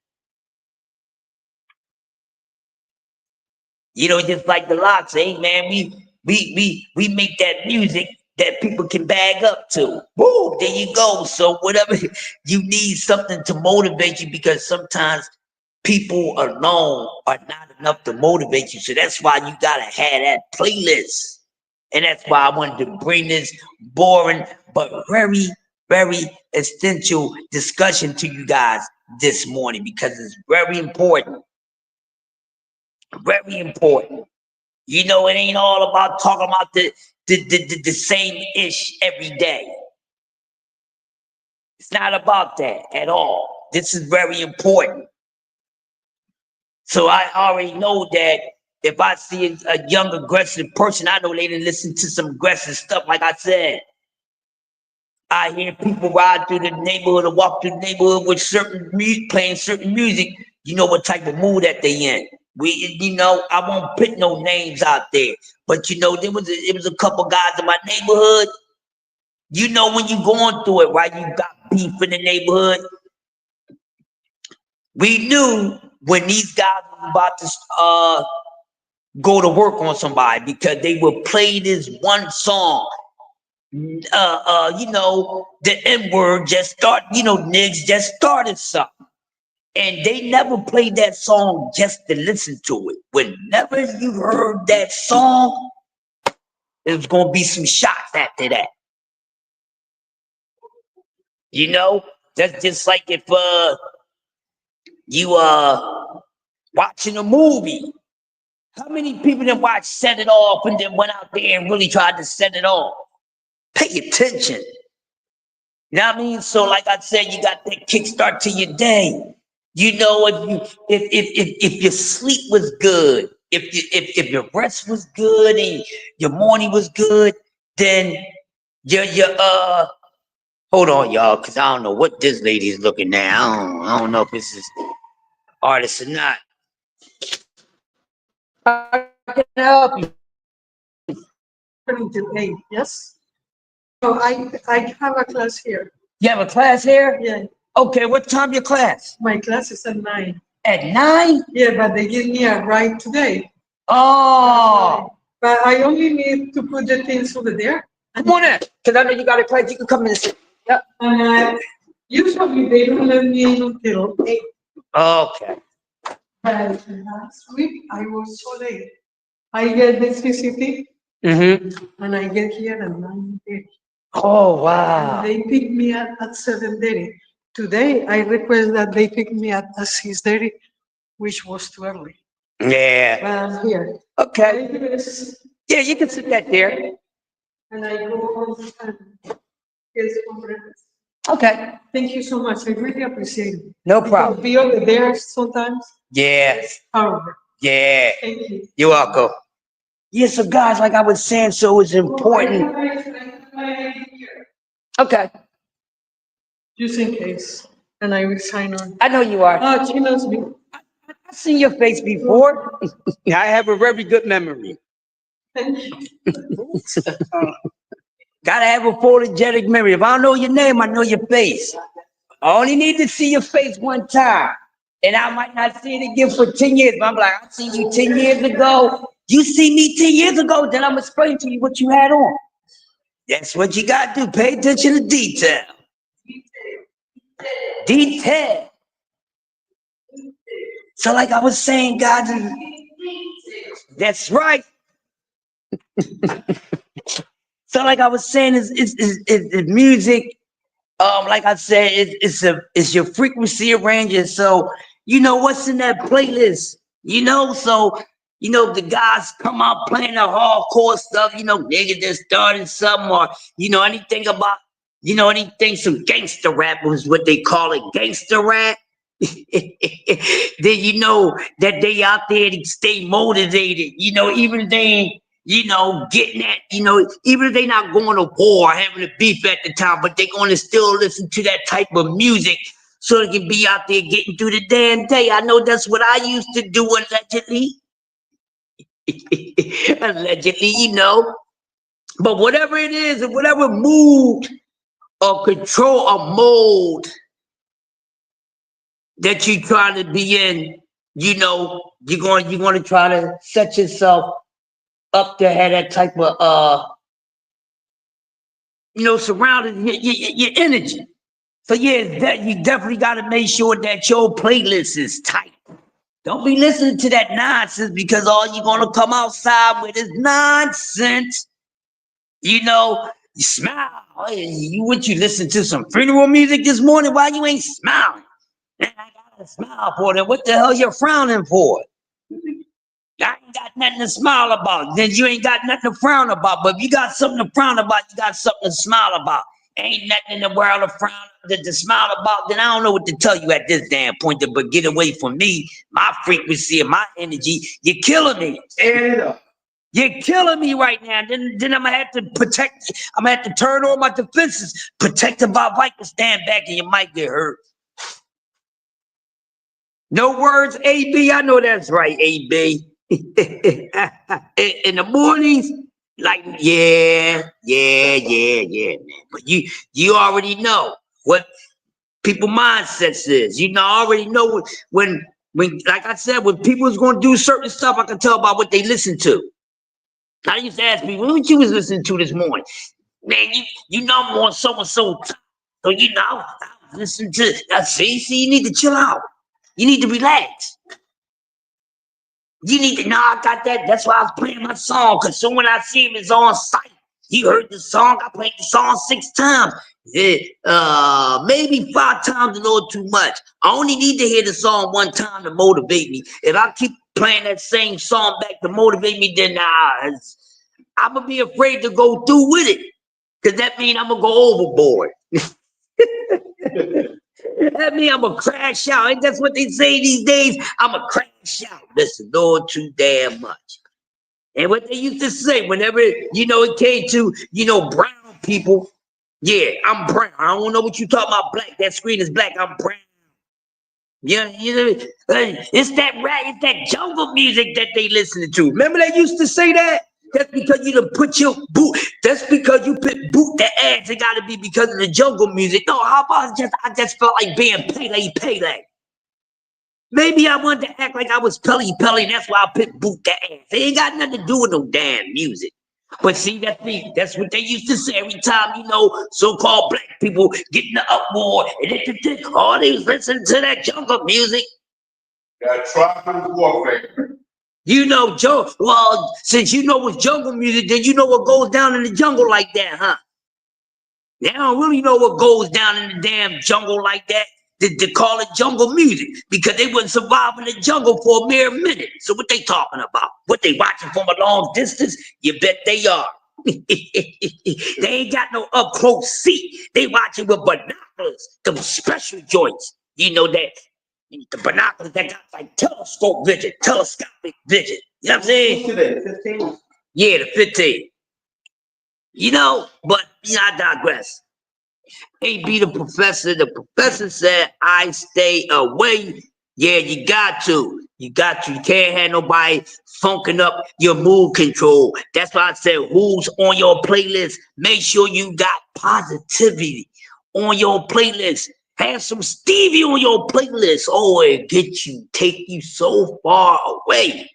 Just like the Locks, hey man, we make that music that people can bag up to. Woo, there you go. So whatever you need something to motivate you, because sometimes people alone are not enough to motivate you. So that's why you gotta have that playlist. And that's why I wanted to bring this boring but very, very essential discussion to you guys this morning, because it's very important. Very important. It ain't all about talking about the same ish every day. It's not about that at all. This is very important. So I already know that if I see a young aggressive person, I know they didn't listen to some aggressive stuff. Like I said, I hear people ride through the neighborhood or walk through the neighborhood with certain music, playing certain music. You know what type of mood that they in. I won't put no names out there, but it was a couple guys in my neighborhood. When you going through it, right? You got beef in the neighborhood. We knew when these guys were about to go to work on somebody, because they would play this one song. The N-word just started, niggas just started something. And they never played that song just to listen to it. Whenever you heard that song, it was gonna be some shots after that. That's just like if you watching a movie. How many people that watched Set It Off and then went out there and really tried to set it off? Pay attention. You know what I mean? So like I said, you got that kickstart to your day. If your sleep was good, if your rest was good and your morning was good, then your hold on, y'all, because I don't know what this lady's looking at. I don't know if this is artist or not. How can I help you? Yes. Oh, I have a class here. You have a class here? Yeah. Okay, what time your class? My class is at 9. At 9? Yeah, but they give me a ride today. Oh. But I only need to put the things over there. Come on in, because I know you got a class. You can come in and sit. Yep. And usually they don't let me in until 8. Okay. But last week I was so late. I get the CCT and I get here at 9:30. Oh, wow. They pick me up at 7:30. Today, I request that they pick me up at 6:30, which was too early. Yeah. But I'm here. Okay. Yeah, you can sit that there. And I go home and get some breakfast. Okay. Thank you so much. I really appreciate it. No problem. Be over there sometimes. Yeah. It's horrible. Yeah. Thank you. You're welcome. Yeah, so guys, like I was saying, so it's important. Okay. Just in case. And I will sign on. I know you are. Oh, she knows me. I've seen your face before. I have a very good memory. Thank you. Gotta have a photogenic memory. If I don't know your name, I know your face. I only need to see your face one time. And I might not see it again for 10 years, but I'm like, I seen you 10 years ago. You see me 10 years ago, then I'm explaining to you what you had on. That's what you gotta do. Pay attention to detail. Detail. So like I was saying, guys, that's right. So like I was saying, is music. Like I said, it's your frequency arranger. So what's in that playlist. So the guys come out playing the hardcore stuff. Niggas that started something, or anything about anything some gangster rap was what they call it, gangster rap. Then that they out there to stay motivated. Even if they ain't getting at, even if they not going to war, having a beef at the time, but they going to still listen to that type of music so they can be out there getting through the damn day. I know that's what I used to do allegedly. Allegedly, you know. But whatever it is, in whatever mood or control or mode that you're trying to be in, you know, you're going to try to set yourself up to have that type of you know, surrounded your energy. So yeah, that you definitely got to make sure that your playlist is tight. Don't be listening to that nonsense because all you're gonna come outside with is nonsense. You know, you smile. You listen to some funeral music this morning? Why you ain't smiling? Man, I gotta smile for them. What the hell you frowning for? I ain't got nothing to smile about. Then you ain't got nothing to frown about. But if you got something to frown about, you got something to smile about. Ain't nothing in the world to frown to smile about. Then I don't know what to tell you at this damn point. But get away from me, my frequency and my energy. You're killing me. You're killing me right now. Then I'm gonna have to protect. I'm gonna have to turn on my defenses. Protected by Viper. Stand back and you might get hurt. No words, AB. I know that's right, AB. In the mornings, like yeah, man. But you already know what people mindsets is. You know, already know when like I said, when people's gonna do certain stuff, I can tell by what they listen to. I used to ask people, what you was listening to this morning? Man, you know I'm on so and so. So you know, I was listening to. See, you need to chill out. You need to relax. You need to know I got that. That's why I was playing my song. Cause soon when I see him, it's on site. You heard the song. I played the song 6 times. Maybe 5 times a little too much. I only need to hear the song 1 time to motivate me. If I keep playing that same song back to motivate me, then I'm gonna be afraid to go through with it. Cause that means I'm gonna go overboard. That means I'm gonna crash out. Ain't that's what they say these days? I'm gonna crash out. Listen, doing too damn much. And what they used to say whenever, you know, it came to, you know, brown people, yeah, I'm brown. I don't know what you talking about black. That screen is black. I'm brown. Yeah, you know, it's that rap, it's that jungle music that they listening to. Remember they used to say that? That's because you done put your boot. That's because you put boot the ads. It gotta be because of the jungle music. No, how about I just felt like being Pele. Maybe I wanted to act like I was Pelly, and that's why I put boot the ass. It ain't got nothing to do with no damn music. But see, that's what they used to say every time, you know, so-called black people get in the uproar. And all they was listening to that jungle music. That tribal warfare. You know, well, since you know what's jungle music, then you know what goes down in the jungle like that, huh? They don't really know what goes down in the damn jungle like that. They call it jungle music because they wouldn't survive in the jungle for a mere minute. So what they talking about? What they watching from a long distance? You bet they are. They ain't got no up close seat. They watching with binoculars, them special joints. You know that the binoculars that got like telescopic vision. You know what I'm saying? Today, 15. Yeah, the 15. You know, but I digress. AB the professor said, I stay away. Yeah, you got to. You can't have nobody funking up your mood control. That's why I said, who's on your playlist? Make sure you got positivity on your playlist. Have some Stevie on your playlist. Oh, it take you so far away.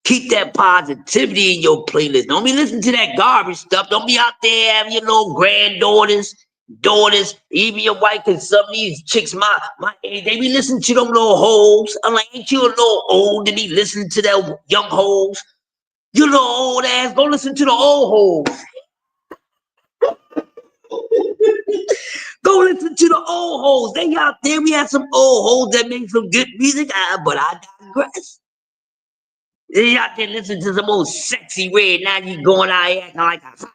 Keep that positivity in your playlist. Don't be listening to that garbage stuff. Don't be out there having your little granddaughters, daughters, even your wife, and some of these chicks, my age, they be listening to them little hoes. I'm like, ain't you a little old to be listening to that young hoes? You little old ass, go listen to the old hoes. Go listen to the old hoes. They out there. We had some old hoes that make some good music, but I digress. You out there listening to some old sexy red. Now you going out here acting like a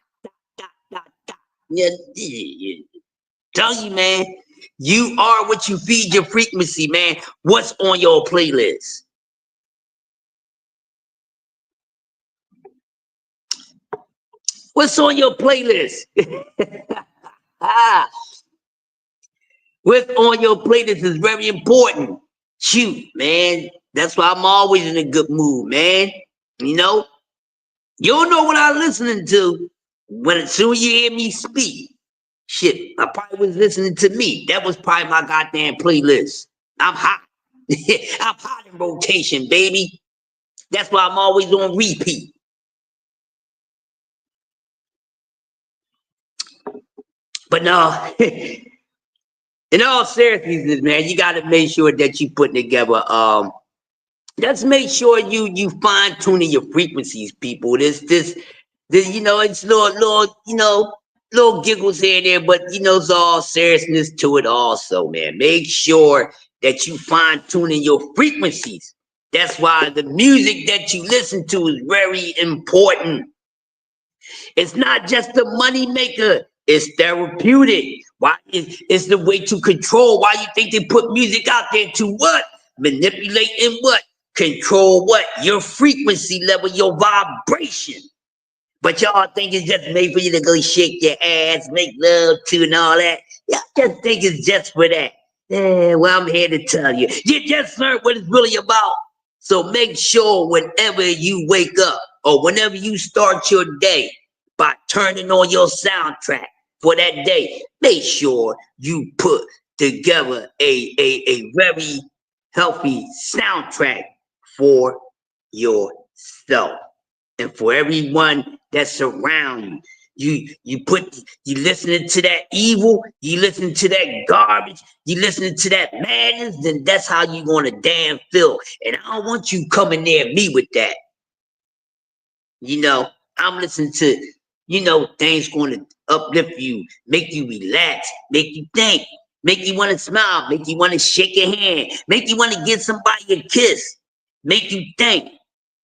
yeah. Tell you, man, you are what you feed your frequency, man. What's on your playlist? What's on your playlist? What's on your playlist is very important. Shoot, man. That's why I'm always in a good mood, man. You know, you don't know what I'm listening to when as soon as you hear me speak. Shit, I probably was listening to me. That was probably my goddamn playlist. I'm hot. I'm hot in rotation, baby. That's why I'm always on repeat. But no, in all seriousness, man, you gotta make sure that you put together just make sure you fine tuning your frequencies, people. This, it's little giggles here and there, but it's all seriousness to it also, man. Make sure that you fine tuning your frequencies. That's why the music that you listen to is very important. It's not just a money maker. It's therapeutic. Why? It's the way to control. Why you think they put music out there to what? Manipulate and what? Control what? Your frequency level, your vibration. But y'all think it's just made for you to go shake your ass, make love to and all that. Y'all just think it's just for that. Yeah, well, I'm here to tell you. You just learned what it's really about. So make sure whenever you wake up or whenever you start your day by turning on your soundtrack for that day, make sure you put together a very healthy soundtrack for yourself and for everyone that's around you. You listening to that evil, you listening to that garbage, you listening to that madness, then that's how you gonna damn feel. And I don't want you coming near me with that. I'm listening to, things gonna uplift you, make you relax, make you think, make you wanna smile, make you wanna shake your hand, make you wanna give somebody a kiss, make you think.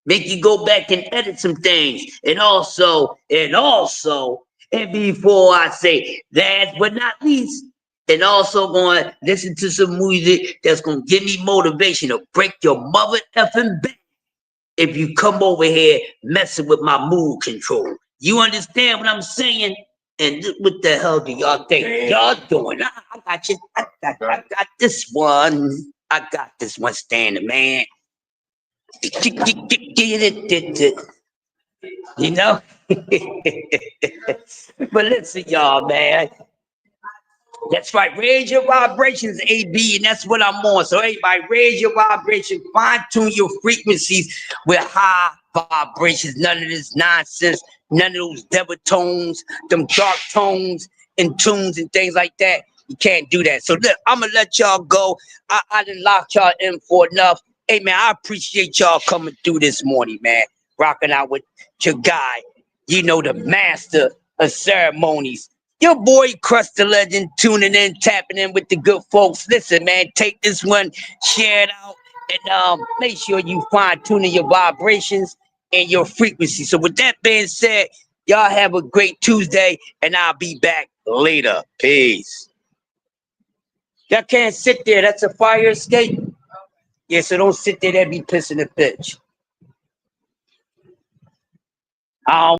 Make you go back and edit some things. And before I say last but not least, and also going to listen to some music that's going to give me motivation to break your mother effing back if you come over here messing with my mood control. You understand what I'm saying? And what the hell do y'all think y'all doing? I got you. I got this one. I got this one standing, man. You know? But listen, y'all, man. That's right. Raise your vibrations, AB, and that's what I'm on. So, everybody, raise your vibrations, fine tune your frequencies with high vibrations. None of this nonsense, none of those devil tones, them dark tones and tunes and things like that. You can't do that. So, look, I'm going to let y'all go. I done locked y'all in for enough. Hey, man, I appreciate y'all coming through this morning, man. Rocking out with your guy, the master of ceremonies. Your boy Crust the Legend tuning in, tapping in with the good folks. Listen, man, take this one, share it out, and make sure you fine tuning your vibrations and your frequency. So with that being said, y'all have a great Tuesday, and I'll be back later. Peace. Y'all can't sit there. That's a fire escape. Yeah, so don't sit there and be pissing the pitch.